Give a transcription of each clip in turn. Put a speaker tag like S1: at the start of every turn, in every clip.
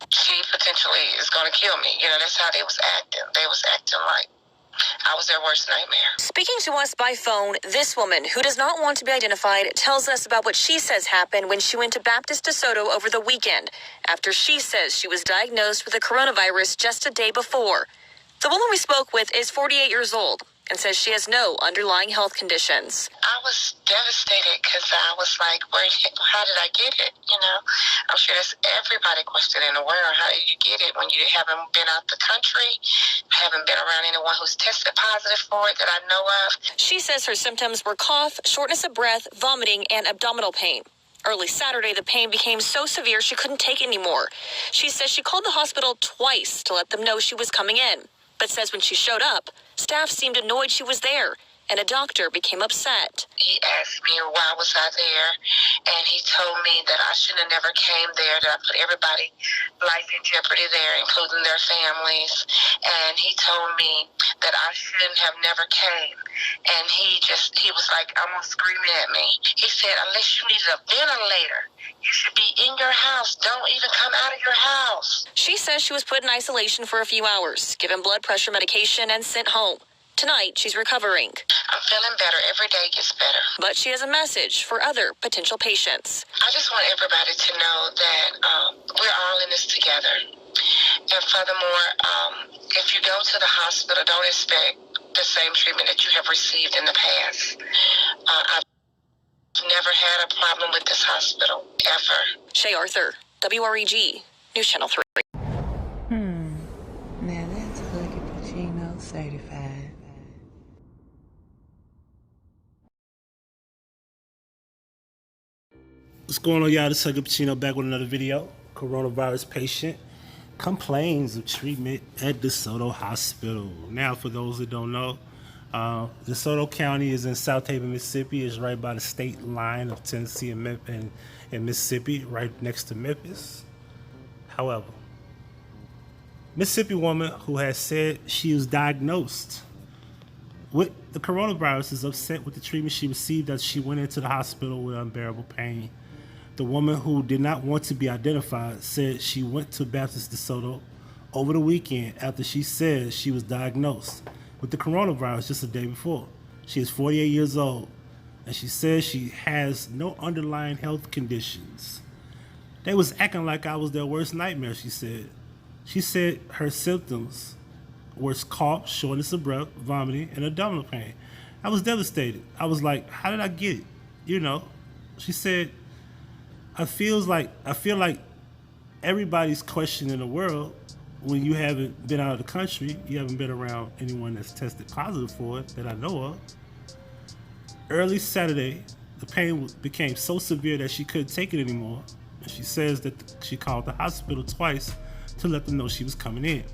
S1: she potentially is going to kill me. You know, that's how they was acting. They was acting like I was their worst nightmare.
S2: Speaking to us by phone, this woman, who does not want to be identified, tells us about what she says happened when she went to Baptist Desoto over the weekend, after she says she was diagnosed with the coronavirus just a day before. The woman we spoke with is 48 years old and says she has no underlying health conditions.
S1: I was devastated because I was like, how did I get it? You know, I'm sure that's everybody question in the world. How did you get it when you haven't been out the country, haven't been around anyone who's tested positive for it that I know of?
S2: She says her symptoms were cough, shortness of breath, vomiting, and abdominal pain. Early Saturday, the pain became so severe she couldn't take anymore. She says she called the hospital twice to let them know she was coming in, but says when she showed up, staff seemed annoyed she was there, and a doctor became upset.
S1: He asked me why was I there, and he told me that I should have never came there, that I put everybody's life in jeopardy there, including their families. And he told me that I shouldn't have never came. And he was like almost screaming at me. He said, unless you needed a ventilator, you should be in your house. Don't even come out of your house.
S2: She says she was put in isolation for a few hours, given blood pressure medication, and sent home. Tonight, she's recovering.
S1: I'm feeling better. Every day gets better.
S2: But she has a message for other potential patients.
S1: I just want everybody to know that we're all in this together. And furthermore, if you go to the hospital, don't expect the same treatment that you have received in the past. I've never had a problem with this hospital, ever.
S2: Shay Arthur, WREG, News Channel 3.
S3: Now that's Huggie Pacino certified.
S4: What's going on, y'all? This is Huggie Pacino back with another video. Coronavirus patient complains of treatment at Desoto Hospital. Now, for those that don't know, Desoto County is in Southaven, Mississippi. It's right by the state line of Tennessee and Mississippi, right next to Memphis. However, Mississippi woman who has said she was diagnosed with the coronavirus is upset with the treatment she received as she went into the hospital with unbearable pain. The woman, who did not want to be identified, said she went to Baptist Desoto over the weekend after she said she was diagnosed with the coronavirus just a day before. She is 48 years old, and she says she has no underlying health conditions. They was acting like I was their worst nightmare, she said. She said her symptoms were cough, shortness of breath, vomiting, and abdominal pain. I was devastated. I was like, how did I get it? You know, she said, I feel like everybody's questioning the world when you haven't been out of the country. You haven't been around anyone that's tested positive for it that I know of. Early Saturday, the pain became so severe that she couldn't take it anymore. And she says that she called the hospital twice to let them know she was coming in.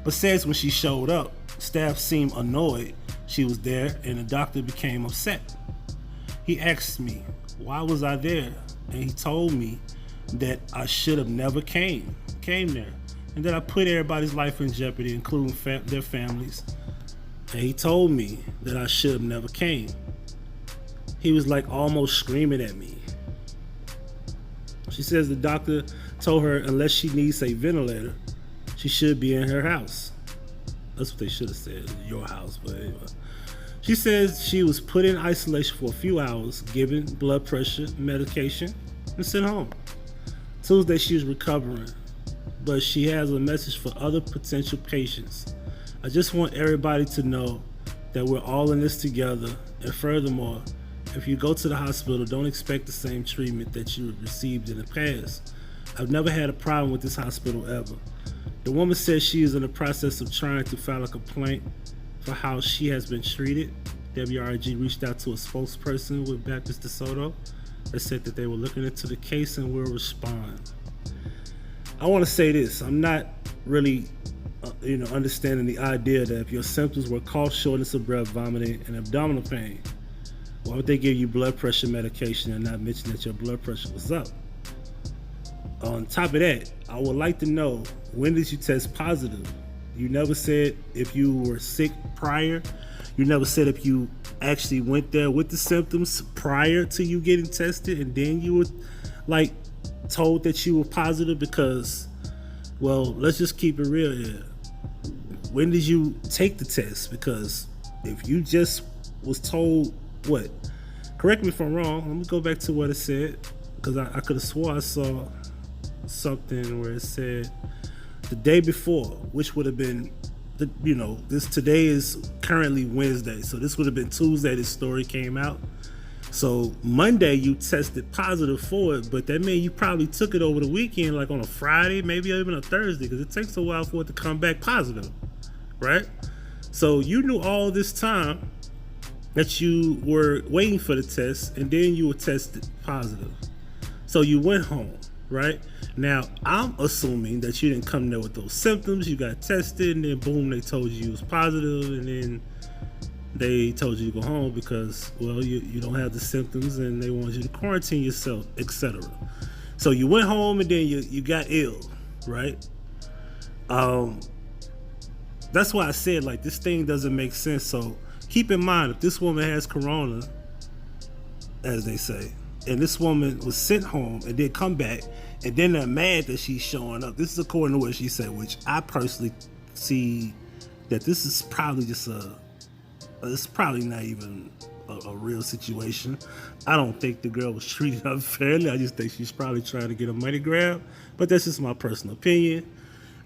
S4: But says when she showed up, staff seemed annoyed she was there, and the doctor became upset. He asked me, why was I there? And he told me that I should have never came there, and that I put everybody's life in jeopardy, including their families. And he told me that I should have never came. He was like almost screaming at me. She says the doctor told her unless she needs a ventilator, she should be in her house. That's what they should have said, your house, but anyway. She says she was put in isolation for a few hours, given blood pressure medication, and sent home. Tuesday she was recovering, but she has a message for other potential patients. I just want everybody to know that we're all in this together, and furthermore, if you go to the hospital, don't expect the same treatment that you received in the past. I've never had a problem with this hospital ever. The woman says she is in the process of trying to file a complaint for how she has been treated. WRG reached out to a spokesperson with Baptist Desoto that said that they were looking into the case and will respond. I want to say this: I'm not really, understanding the idea that if your symptoms were cough, shortness of breath, vomiting, and abdominal pain, why would they give you blood pressure medication and not mention that your blood pressure was up? On top of that, I would like to know, when did you test positive? You never said if you were sick prior. You never said if you actually went there with the symptoms prior to you getting tested, and then you were like, told that you were positive? Because, well, let's just keep it real here. When did you take the test? Because if you just was told what? Correct me if I'm wrong. Let me go back to what it said, because I could have swore I saw something where it said the day before, which would have been, today is currently Wednesday, so this would have been Tuesday this story came out. So Monday you tested positive for it, but that means you probably took it over the weekend, like on a Friday, maybe even a Thursday, because it takes a while for it to come back positive, right? So you knew all this time that you were waiting for the test, and then you were tested positive. So you went home, right? Now, I'm assuming that you didn't come there with those symptoms. You got tested, and then boom, they told you was positive, and then they told you to go home because, well, you don't have the symptoms, and they want you to quarantine yourself, etc. So you went home, and then you got ill, right? That's why I said, like, this thing doesn't make sense. So keep in mind, if this woman has corona, as they say, and this woman was sent home and then come back, and then they're mad that she's showing up. This is according to what she said, which I personally see that this is probably just it's probably not even a real situation. I don't think the girl was treated unfairly. I just think she's probably trying to get a money grab, but that's just my personal opinion.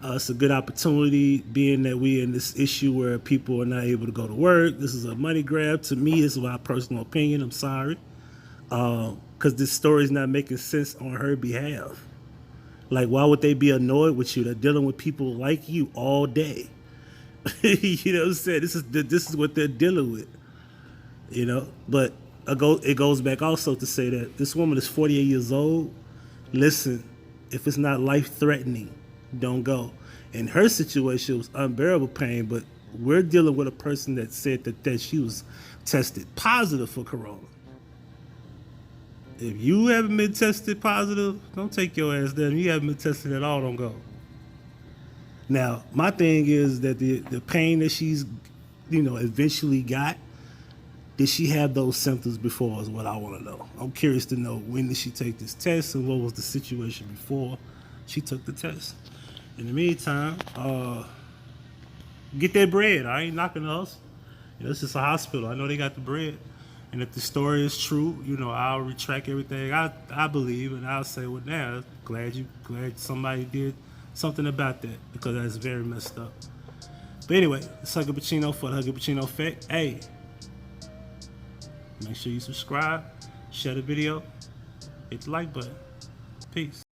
S4: It's a good opportunity, being that we're in this issue where people are not able to go to work. This is a money grab. To me, it's my personal opinion. I'm sorry. Because this story is not making sense on her behalf. Like, why would they be annoyed with you? They're dealing with people like you all day. You know what I'm saying? This is what they're dealing with. You know, but it goes back also to say that this woman is 48 years old. Listen, if it's not life-threatening, don't go. In her situation, it was unbearable pain, but we're dealing with a person that said that she was tested positive for corona. If you haven't been tested positive, don't take your ass there. If you haven't been tested at all, don't go. Now, my thing is that the pain that she's, eventually got, did she have those symptoms before is what I want to know. I'm curious to know, when did she take this test and what was the situation before she took the test. In the meantime, get that bread. I ain't knocking us. This is a hospital. I know they got the bread. And if the story is true, I'll retract everything I believe, and I'll say, well, now, glad somebody did something about that, because that's very messed up. But anyway, it's Huggie Pacino for the Huggie Pacino Effect. Hey, make sure you subscribe, share the video, hit the like button. Peace.